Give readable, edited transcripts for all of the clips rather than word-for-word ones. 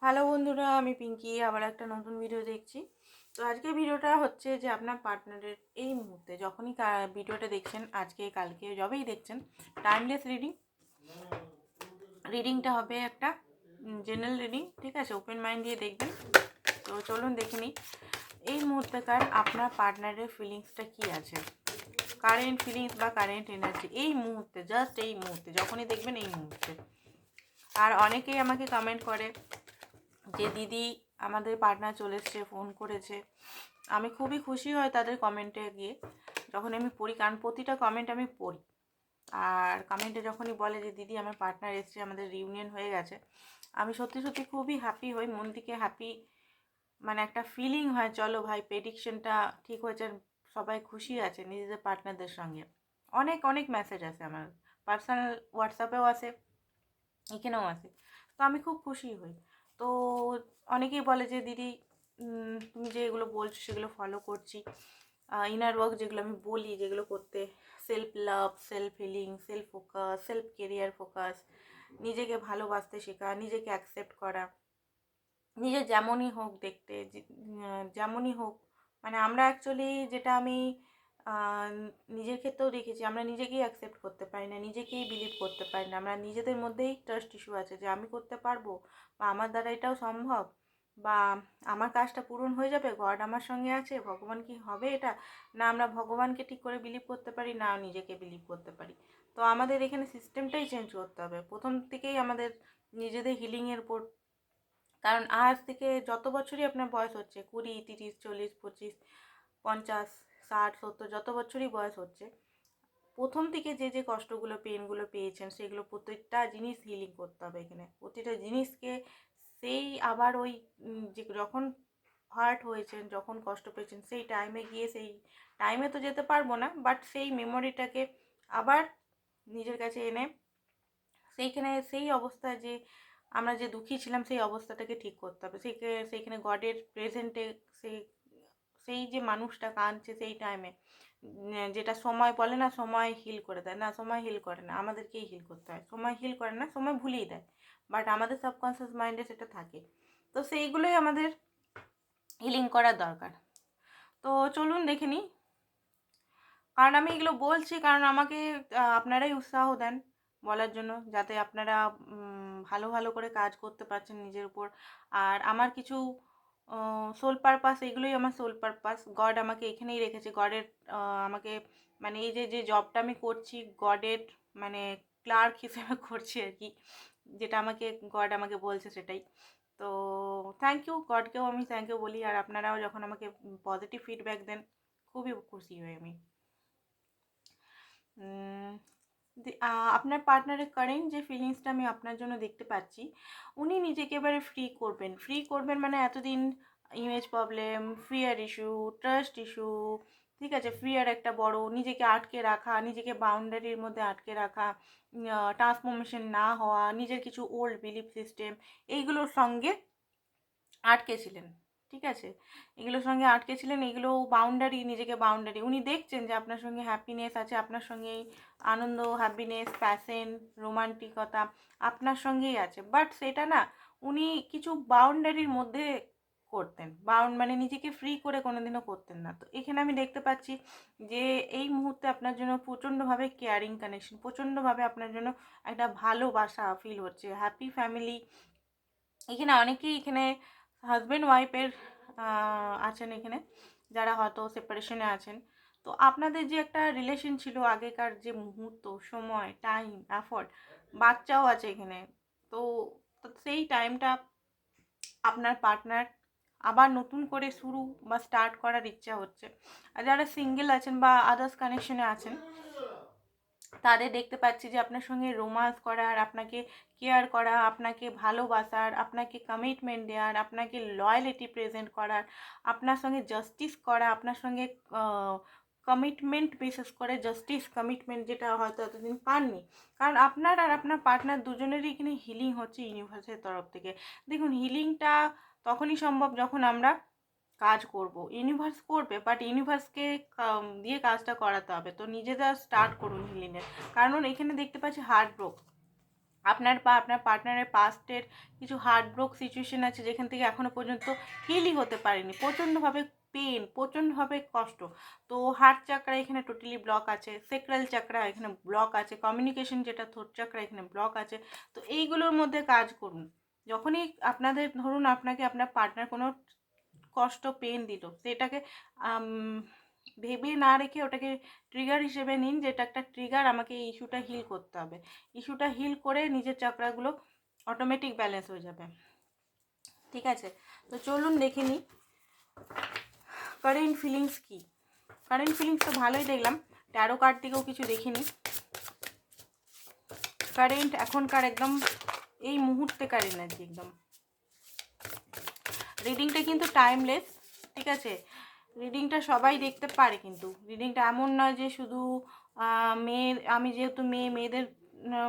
Hello বন্ধুরা, আমি পিঙ্কি আবার একটা নতুন ভিডিও দেখছি। তো আজকে ভিডিওটা হচ্ছে যে আপনার পার্টনারের এই মুহূর্তে যখনই ভিডিওটা দেখছেন, আজকে কালকে যবেই দেখছেন, টাইমলেস রিডিংটা হবে একটা জেনারেল রিডিং। ঠিক আছে, ওপেন মাইন্ড দিয়ে দেখবেন। তো চলুন দেখে নিই এই মুহূর্তেকার আপনার পার্টনারের ফিলিংসটা কী আছে, কারেন্ট ফিলিংস বা কারেন্ট এনার্জি এই মুহূর্তে, জাস্ট এই মুহূর্তে যখনই দেখবেন এই মুহূর্তে। আর অনেকেই আমাকে কমেন্ট করে যে দিদি আমাদের পার্টনার চলে এসছে, ফোন করেছে। আমি খুবই খুশি হই তাদের কমেন্টে গিয়ে, যখন আমি পড়ি, কারণ প্রতিটা কমেন্ট আমি পড়ি। আর কমেন্টে যখনই বলে যে দিদি আমার পার্টনার এসছে, আমাদের রিউনিয়ন হয়ে গেছে, আমি সত্যি সত্যি খুবই হ্যাপি হই, মন থেকে হ্যাপি, মানে একটা ফিলিং হয় চলো ভাই প্রেডিকশনটা ঠিক হয়েছে, সবাই খুশি আছে নিজেদের পার্টনারদের সঙ্গে। অনেক অনেক মেসেজ আছে আমার পার্সোনাল হোয়াটসঅ্যাপেও আসে, এখানেও আসে। তো আমি খুব খুশি হই। তো অনেকেই বলে যে দিদি তুমি যে এগুলো বলছো সেগুলো ফলো করছি, ইনার ওয়ার্ক যেগুলো আমি বলি, যেগুলো করতে, self love, self healing, self focus, self career focus, নিজেকে ভালোবাসতে শেখা, নিজেকে অ্যাকসেপ্ট করা, নিজে যেমনই হোক দেখতে, যেমনই হোক, মানে আমরা অ্যাকচুয়ালি যেটা আমি আহ, নিজের ক্ষেত্রেও দেখেছি, আমরা নিজেকেই অ্যাকসেপ্ট করতে পারি না, নিজেকেই বিলিভ করতে পারি না, আমরা নিজেদের মধ্যেই ট্রাস্ট ইস্যু আছে যে আমি করতে পারবো, বা আমার দ্বারা এটাও সম্ভব, বা আমার কাজটা পূরণ হয়ে যাবে, গড আমার সঙ্গে আছে, ভগবান কি হবে এটা, না আমরা ভগবানকে ঠিক করে বিলিভ করতে পারি, না নিজেকে বিলিভ করতে পারি। তো আমাদের এখানে সিস্টেমটাই চেঞ্জ করতে হবে প্রথম থেকেই, আমাদের নিজেদের হিলিংয়ের উপর। কারণ আজ থেকে যত বছরই আপনার বয়স হচ্ছে, 20, 30, 40, 25, 50, 60, 70, যত বছরই বয়স হচ্ছে, প্রথম থেকে যে যে কষ্টগুলো, পেনগুলো পেয়েছেন, সেগুলো প্রত্যেকটা জিনিস হিলিং করতে হবে এখানে, প্রতিটা জিনিসকে। সেই আবার ওই যে যখন হার্ট হয়েছেন, যখন কষ্ট পেয়েছেন, সেই টাইমে গিয়ে, সেই টাইমে তো যেতে পারবো না, বাট সেই মেমোরিটাকে আবার নিজের কাছে এনে সেইখানে, সেই অবস্থায় যে আমরা যে দুঃখী ছিলাম, সেই অবস্থাটাকে ঠিক করতে হবে। সেইখানে গডের প্রেজেন্টে, সেই সেই যে মানুষটা কাঁদছে সেই টাইমে, যেটা সময় বলে না সময় হিল করে দেয়, না সময় হিল করে না, আমাদেরকেই হিল করতে হয়। সময় হিল করে না, সময় ভুলিয়ে দেয়, বাট আমাদের সাবকনসিয়াস মাইন্ডে সেটা থাকে। তো সেইগুলোই আমাদের হিলিং করার দরকার। তো চলুন দেখে নিই। কারণ আমি এগুলো বলছি কারণ আমাকে আপনারাই উৎসাহ দেন বলার জন্য, যাতে আপনারা ভালো ভালো করে কাজ করতে পারছেন নিজের উপর। আর আমার কিছু সোল পারপাস, এগুলোই আমার সোল পারপাস। গড আমাকে এখানেই রেখেছে, গডের আমাকে, মানে এই যে যে জবটা আমি করছি, গডের মানে ক্লার্ক হিসেবে করছি আর কি, যেটা আমাকে গড আমাকে বলছে সেটাই। তো থ্যাংক ইউ, গডকেও আমি থ্যাংক ইউ বলি। আর আপনারাও যখন আমাকে পজিটিভ ফিডব্যাক দেন, খুবই খুশি হই আমি। আপনার পার্টনারের কারেন্ট যে ফিলিংসটা আমি আপনার জন্য দেখতে পাচ্ছি, উনি নিজেকে এবারে ফ্রি করবেন। ফ্রি করবেন মানে এতদিন image problem, fear issue, trust issue, ঠিক আছে, ফিয়ার একটা বড়, নিজেকে আটকে রাখা, নিজেকে বাউন্ডারির মধ্যে আটকে রাখা, ট্রান্সফরমেশন না হওয়া, নিজের কিছু ওল্ড বিলিফ সিস্টেম, এইগুলোর সঙ্গে আটকে ছিলেন। ঠিক আছে, এগুলোর সঙ্গে আটকে ছিলেন, এগুলো বাউন্ডারি, নিজেকে বাউন্ডারি, উনি দেখছেন যে আপনার সঙ্গে হ্যাপিনেস আছে, আপনার সঙ্গে আনন্দ, হ্যাপিনেস, প্যাশন, রোমান্টিকতা আপনার সঙ্গেই আছে, বাট সেটা না উনি কিছু বাউন্ডারির মধ্যে করতেন, মানে নিজেকে ফ্রি করে কোনোদিনও করতেন না। তো এখানে আমি দেখতে পাচ্ছি যে এই মুহূর্তে আপনার জন্য প্রচণ্ডভাবে কেয়ারিং কানেকশন, প্রচণ্ডভাবে আপনার জন্য একটা ভালোবাসা ফিল হচ্ছে, হ্যাপি ফ্যামিলি। এখানে অনেকেই, এখানে হাজব্যান্ড ওয়াইফের আছেন এখানে, যারা হয়তো সেপারেশনে আছেন। তো আপনাদের যে একটা রিলেশন ছিল আগেকার, যে মুহূর্ত, সময়, টাইম, এফোর্ট, বাচ্চাও আছে এখানে। তো তো সেই টাইমটা আপনার পার্টনার আবার নতুন করে শুরু বা স্টার্ট করার ইচ্ছা হচ্ছে। আর যারা সিঙ্গেল আছেন বা আদার্স কানেকশনে আছেন, তাদের দেখতে পাচ্ছি যে আপনার সঙ্গে রোম্যান্স করার, আপনাকে কেয়ার করা, আপনাকে ভালোবাসার, আপনাকে কমিটমেন্ট দেওয়ার, আপনাকে লয়ালিটি প্রেজেন্ট করার, আপনার সঙ্গে জাস্টিস করা, আপনার সঙ্গে কমিটমেন্ট বিশেষ করে জাস্টিস কমিটমেন্ট, যেটা হয়তো এতদিন পাননি। কারণ আপনার আর আপনার পার্টনার দুজনেরই এখানে হিলিং হচ্ছে ইউনিভার্সের তরফ থেকে। দেখুন, হিলিংটা তখনই সম্ভব যখন আমরা কাজ করব, ইউনিভার্স করবে, বাট ইউনিভার্সকে দিয়ে কাজটা করাতে হবে। তো নিজেরা স্টার্ট করুন হিলিংয়ের। কারণ এখানে দেখতে পাচ্ছি হার্ট ব্রোক, আপনার বা আপনার পার্টনারের পাস্টের কিছু হার্টব্রোক সিচুয়েশন আছে যেখান থেকে এখনও পর্যন্ত হিলই হতে পারেনি, প্রচণ্ডভাবে পেন, প্রচণ্ডভাবে কষ্ট। তো হার্ট চাকরা এখানে টোটালি ব্লক আছে, সেক্রাল চাকরা এখানে ব্লক আছে, কমিউনিকেশন যেটা থ্রোট চাকরা এখানে ব্লক আছে। তো এইগুলোর মধ্যে কাজ করুন। যখনই আপনাদের ধরুন আপনাকে আপনার পার্টনার কোনো কষ্ট পেন দিল, সেটাকে ভেবে না রেখে ওটাকে ট্রিগার হিসেবে নিন, যেটা একটা ট্রিগার, আমাকে এই ইস্যুটা হিল করতে হবে। ইস্যুটা হিল করে নিজের চাকরাগুলো অটোমেটিক ব্যালেন্স হয়ে যাবে। ঠিক আছে, তো চলুন দেখে নিই কারেন্ট ফিলিংস কী। কারেন্ট ফিলিংস তো ভালোই দেখলাম, ট্যারো কার্ড থেকেও কিছু দেখে নিই। কারেন্ট এখনকার একদম এই মুহূর্তেকার এনার্জি একদম। রিডিংটা কিন্তু টাইমলেস, ঠিক আছে। রিডিংটা সবাই দেখতে পারে, কিন্তু রিডিংটা এমন নয় যে শুধু মেয়ের, আমি যেহেতু মেয়েদের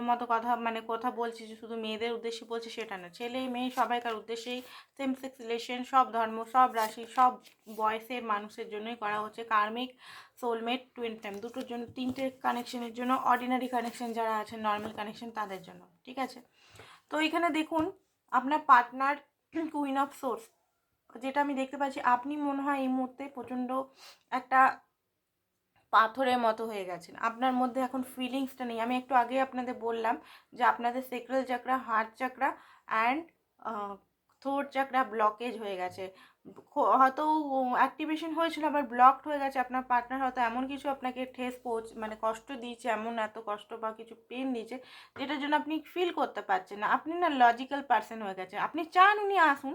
মতো কথা মানে কথা বলছি যে শুধু মেয়েদের উদ্দেশ্যে বলছি সেটা না, ছেলে মেয়ে সবাইকার উদ্দেশ্যেই সেম সেক্স রিলেশন, সব ধর্ম, সব রাশি, সব বয়সের মানুষের জন্যই করা হচ্ছে। কার্মিক, সোলমেট, টুইন ফ্লেম দুটোর জন্য, তিনটে কানেকশনের জন্য, অর্ডিনারি কানেকশন যারা আছেন, নর্মাল কানেকশন তাদের জন্য, ঠিক আছে। তো এখানে দেখুন আপনার পার্টনার কুইন অফ সোর্স, যেটা আমি দেখতে পাচ্ছি, আপনি মনে হয় এই মুহূর্তে প্রচণ্ড একটা পাথরের মতো হয়ে গেছেন, আপনার মধ্যে এখন ফিলিংসটা নেই। আমি একটু আগে আপনাদের বললাম যে আপনাদের sacral চাকরা, heart চাকরা and throat চাকরা blockage হয়ে গেছে, হয়তো অ্যাক্টিভেশন হয়েছিল আবার ব্লকড হয়ে গেছে। আপনার পার্টনার হয়তো এমন কিছু আপনাকে ঠেস মানে কষ্ট দিয়েছে, এমন এত কষ্ট বা কিছু পেন দিয়েছে যেটার জন্য আপনি ফিল করতে পারছেন না। আপনি না লজিক্যাল পার্সন হয়ে গেছে, আপনি চান উনি আসুন,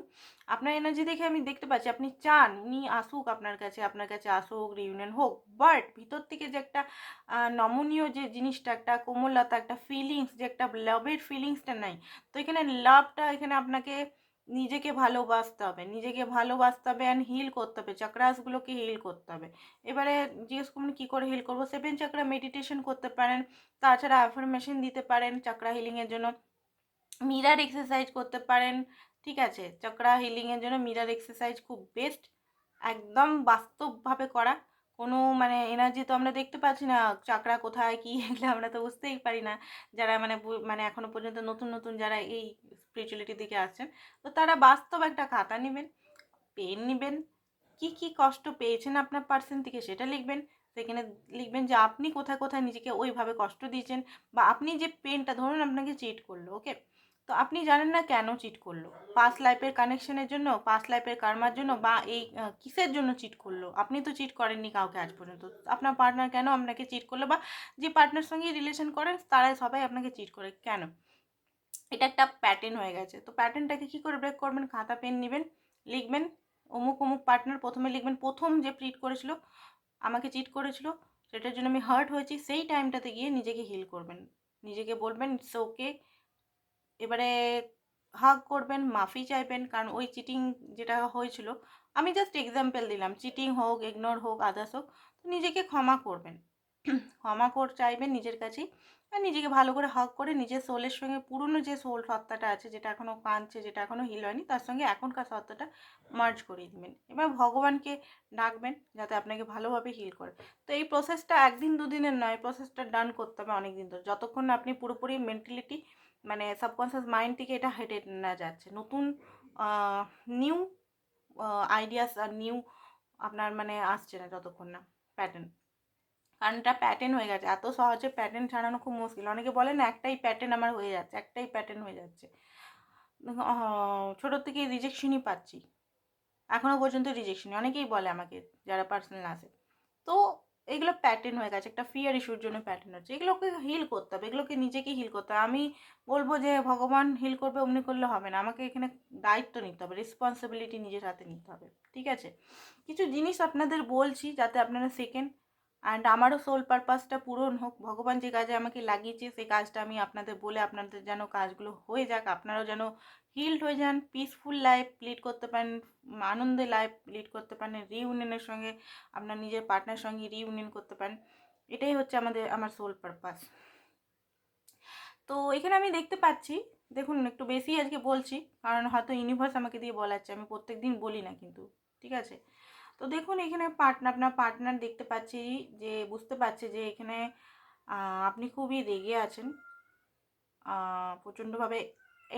আপনার এনার্জি দেখে আমি দেখতে পাচ্ছি আপনি চান উনি আসুক আপনার কাছে আসুক, রিউনিয়ন হোক, বাট ভিতর থেকে যে একটা নমনীয় যে জিনিসটা, একটা কোমলতা, একটা ফিলিংস, যে একটা লাভের ফিলিংসটা নাই। তো এখানে লাভটা, এখানে আপনাকে নিজেকে ভালোবাসতে হবে, নিজেকে ভালোবাসতে হবে অ্যান্ড হিল করতে হবে, চাকরাসগুলোকে হিল করতে হবে। এবারে জিজ্ঞেস করুন কী করে হিল করবো, 7 চাকরা মেডিটেশন করতে পারেন, তাছাড়া অ্যাফার্মেশন দিতে পারেন চাকরা হিলিংয়ের জন্য, মিরার এক্সারসাইজ করতে পারেন, ঠিক আছে। চক্রা হিলিংয়ের জন্য মিরার এক্সারসাইজ খুব বেস্ট, একদম বাস্তবভাবে করা। কোনো মানে এনার্জি তো আমরা দেখতে পাচ্ছি না, চাকরা কোথায় কী, এগুলো আমরা তো বুঝতেই পারি না। যারা মানে এখনও পর্যন্ত নতুন নতুন যারা এই স্পিরিচুয়ালিটির দিকে আসছেন, তো তারা বাস্তব একটা খাতা নেবেন, পেন নেবেন, কি কি কষ্ট পেয়েছেন আপনার পার্সন থেকে সেটা লিখবেন। সেখানে লিখবেন যে আপনি কোথায় কোথায় নিজেকে ওইভাবে কষ্ট দিয়েছেন, বা আপনি যে পেনটা, ধরুন আপনাকে চিট করলো, ওকে, তো আপনি জানেন না কেন চিট করলো, পাস্ট লাইফের কানেকশনের জন্য, পাস্ট লাইফের কার্মার জন্য, বা এই কিসের জন্য চিট করলো। আপনি তো চিট করেননি কাউকে আজ পর্যন্ত, আপনার পার্টনার কেন আপনাকে চিট করলো, বা যে পার্টনার সঙ্গে রিলেশন করেন তারাই সবাই আপনাকে চিট করে কেন, এটা একটা প্যাটার্ন হয়ে গেছে। তো প্যাটার্নটাকে কী করে ব্রেক করবেন, খাতা পেন নেবেন, লিখবেন অমুক অমুক পার্টনার, প্রথমে লিখবেন প্রথম যে চিট করেছিল, আমাকে চিট করেছিল, সেটার জন্য আমি হার্ট হয়েছি, সেই টাইমটাতে গিয়ে নিজেকে হিল করবেন, নিজেকে বলবেন ইটস ওকে। এবারে হাগ করবেন, মাফি চাইবেন, কারণ ওই চিটিং যেটা হয়েছিল, আমি জাস্ট এক্সাম্পল দিলাম, চিটিং হোক, ইগনোর হোক, আদার্স হোক, তো নিজেকে ক্ষমা করবেন, ক্ষমা চাইবেন নিজের কাছেই, আর নিজেকে ভালো করে হাগ করে নিজের সোলের সঙ্গে, পুরনো যে সোল সত্তাটা আছে যেটা এখনও কাঁদছে, যেটা এখনও হিল হয়নি, তার সঙ্গে এখনকার সত্তাটা মার্জ করিয়ে দেবেন। এবার ভগবানকে ডাকবেন যাতে আপনাকে ভালোভাবে হিল করে। তো এই প্রসেসটা একদিন দুদিনের নয়, প্রসেসটা ডান করতে হবে অনেক দিন ধরে, যতক্ষণ না আপনি পুরোপুরি মেন্টালিটি মানে সাবকনসিয়াস মাইন্ড থেকে এটা হেঁটে না যাচ্ছে, নতুন নিউ আইডিয়াস আর নিউ আপনার মানে আসছে না, যতক্ষণ না প্যাটার্ন, কারণ এটা প্যাটার্ন হয়ে গেছে, এত সহজে প্যাটার্ন ছাড়ানো খুব মুশকিল। অনেকে বলে না একটাই প্যাটার্ন আমার হয়ে যাচ্ছে, একটাই প্যাটার্ন হয়ে যাচ্ছে, ছোটোর থেকেই রিজেকশনই পাচ্ছি, এখনও পর্যন্ত রিজেকশনই, অনেকেই বলে আমাকে যারা পার্সোনাল আসে। তো এগুলো প্যাটার্ন হয়ে গেছে, একটা ফিয়ার ইস্যুর জন্য প্যাটার্ন হচ্ছে, এগুলোকে হিল করতে হবে, এগুলোকে নিজেকে হিল করতে হবে। আমি বলবো যে ভগবান হিল করবে অমনি করলে হবে না, আমাকে এখানে দায়িত্ব নিতে হবে, রেসপন্সিবিলিটি নিজের হাতে নিতে হবে, ঠিক আছে। কিছু জিনিস আপনাদের বলছি যাতে আপনারা শেখেন, অ্যান্ড আমারও সোল পারপাসটা পূরণ হোক, ভগবান যে কাজে আমাকে লাগিয়েছে সেই কাজটা আমি আপনাদের বলে, আপনাদের যেন কাজগুলো হয়ে যাক, আপনারাও যেন হিলড হয়ে যান, পিসফুল লাইফ লিড করতে পারেন, আনন্দে লাইফ লিড করতে পারেন, রিউনিয়নের সঙ্গে আপনার নিজের পার্টনার সঙ্গে রিউনিয়ন করতে পারেন, এটাই হচ্ছে আমার সোল পারপাস। তো এখানে আমি দেখতে পাচ্ছি, দেখুন একটু বেশি আজকে বলছি, কারণ হয়তো ইউনিভার্স আমাকে দিয়ে বলাচ্ছে, আমি প্রত্যেক দিন বলি না কিন্তু, ঠিক আছে। তো দেখুন এখানে আপনার পার্টনার দেখতে পাচ্ছি যে বুঝতে পারছে যে এখানে আপনি খুবই রেগে আছেন, প্রচণ্ডভাবে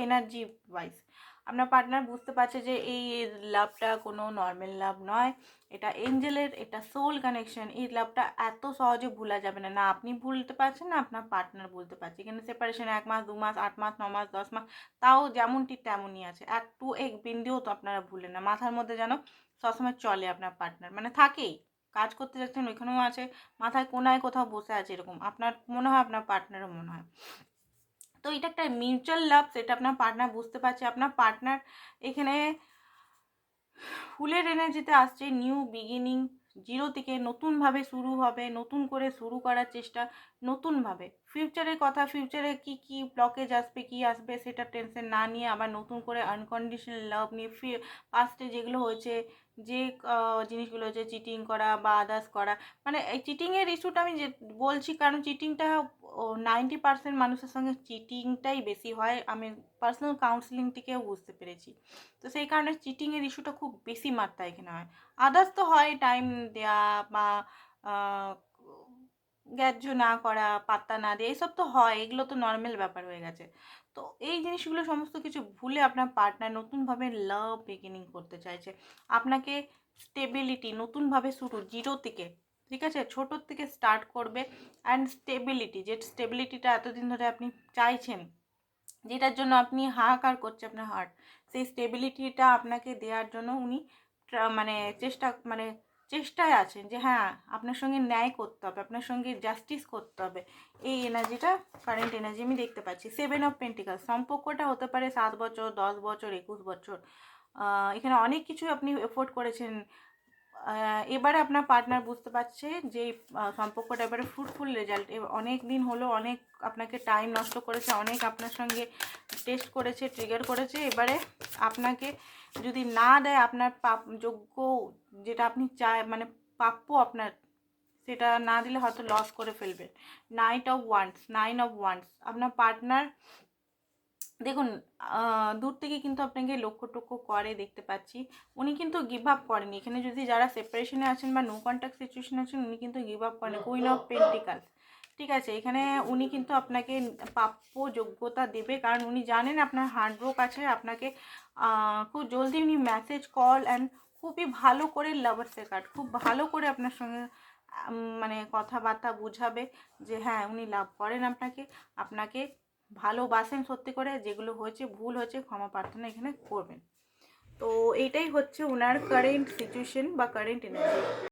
এনার্জি ওয়াইজ আপনার পার্টনার বুঝতে পারছে যে এই লাভটা কোনো নর্মাল লাভ নয়, এটা এঞ্জেলের, এটা সোল কানেকশন। এই লাভটা এত সহজে ভোলা যাবে না, না আপনি ভুলতে পারছেন না আপনার পার্টনার ভুলতে পারছে। এখানে সেপারেশন 1 মাস 2 মাস 8 মাস 9 মাস 10 মাস, তাও যেমনটি তেমনই আছে। একটু এক বিন্দুও তো আপনারা ভুলেন না, মাথার মধ্যে যেন সবসময় চলে আপনার পার্টনার, মানে থাকেই, কাজ করতে যাচ্ছেন ওইখানেও আছে, মাথায় কোনায় কোথাও বসে আছে, এরকম আপনার মনে হয়, আপনার পার্টনারও মনে হয়। তো এটা একটা মিউচুয়াল লাভ, সেটা আপনার পার্টনার বুঝতে পারছে। আপনার পার্টনার এখানে ফুলের এনার্জিতে আসছে, নিউ বিগিনিং, জিরো থেকে নতুনভাবে শুরু হবে, নতুন করে শুরু করার চেষ্টা, নতুনভাবে ফিউচারের কথা, ফিউচারে কি কি ব্লকেজ আসবে, কি আসবে সেটা টেনশন না নিয়ে আবার নতুন করে আনকন্ডিশনাল লাভ নিয়ে, পাস্টে যেগুলো হয়েছে, যে জিনিসগুলো হচ্ছে চিটিং করা বা আদার্স করা, মানে এই চিটিংয়ের ইস্যুটা আমি যে বলছি, কারণ চিটিংটা 90% মানুষের সঙ্গে চিটিংটাই বেশি হয়, আমি পার্সোনাল কাউন্সিলিং থেকেও বুঝতে পেরেছি। তো সেই কারণে চিটিংয়ের ইস্যুটা খুব বেশি মাত্রায় এখানে হয়। আদার্স তো হয়, টাইম দেওয়া বা গ্রাহ্য না করা, পাত্তা না দেওয়া, এইসব তো হয়, এগুলো তো নর্মাল ব্যাপার হয়ে গেছে। তো এই জিনিসগুলো সমস্ত কিছু ভুলে আপনার পার্টনার নতুনভাবে লাভ বিগিনিং করতে চাইছে, আপনাকে স্টেবিলিটি, নতুনভাবে শুরু জিরো থেকে, ঠিক আছে, ছোটোর থেকে স্টার্ট করবে। অ্যান্ড স্টেবিলিটি, যে স্টেবিলিটিটা এতদিন ধরে আপনি চাইছেন, যেটার জন্য আপনি হাহাকার করছে আপনার হার্ট, সেই স্টেবিলিটিটা আপনাকে দেওয়ার জন্য উনি মানে চেষ্টায় আছেন যে হ্যাঁ আপনার সঙ্গে ন্যায় করতে হবে, আপনার সঙ্গে জাস্টিস করতে হবে। এই এনার্জিটা, কারেন্ট এনার্জি আমি দেখতে পাচ্ছি। 7 অফ পেন্টিকালস, সম্পর্কটা হতে পারে 7 বছর, 10 বছর, 21 বছর। এখানে অনেক কিছু আপনি এফোর্ট করেছেন, এবারে আপনার পার্টনার বুঝতে পারছে যে সম্পর্কটা এবারে ফ্রুটফুল রেজাল্ট। অনেক দিন হলো, অনেক আপনাকে টাইম নষ্ট করেছে, অনেক আপনার সঙ্গে টেস্ট করেছে, ট্রিগার করেছে, এবারে আপনাকে যদি না দেয় আপনার যোগ্য, যেটা আপনি মানে প্রাপ্য আপনার, সেটা না দিলে হয়তো লস করে ফেলবেন। 9 অফ ওয়ান্স, আপনার পার্টনার দেখুন দূর থেকে কিন্তু আপনাকে লক্ষ্য টক্ষ্য করে দেখতে পাচ্ছি, উনি কিন্তু গিভ আপ করেনি। এখানে যদি যারা সেপারেশনে আছেন বা নো কন্ট্যাক্ট সিচুয়েশনে আছেন, উনি কিন্তু গিভ আপ করেনি। কুইন অফ পেন্টিকালস, ঠিক আছে, এখানে উনি কিন্তু আপনাকে প্রাপ্য যোগ্যতা দেবে, কারণ উনি জানেন আপনার হার্ডওয়ার্ক আছে, আপনাকে খুব জলদি উনি মেসেজ, কল অ্যান্ড খুবই ভালো করে, লাভার্সের কার্ড, খুব ভালো করে আপনার সঙ্গে মানে কথাবার্তা বুঝাবে যে হ্যাঁ উনি লাভ করেন আপনাকে, আপনাকে ভালোবাসেন সত্যি করে, যেগুলো হয়েছে ভুল হয়েছে ক্ষমা প্রার্থনা এখানে করবেন। তো এইটাই হচ্ছে ওনার কারেন্ট সিচুয়েশন বা কারেন্ট এনার্জি।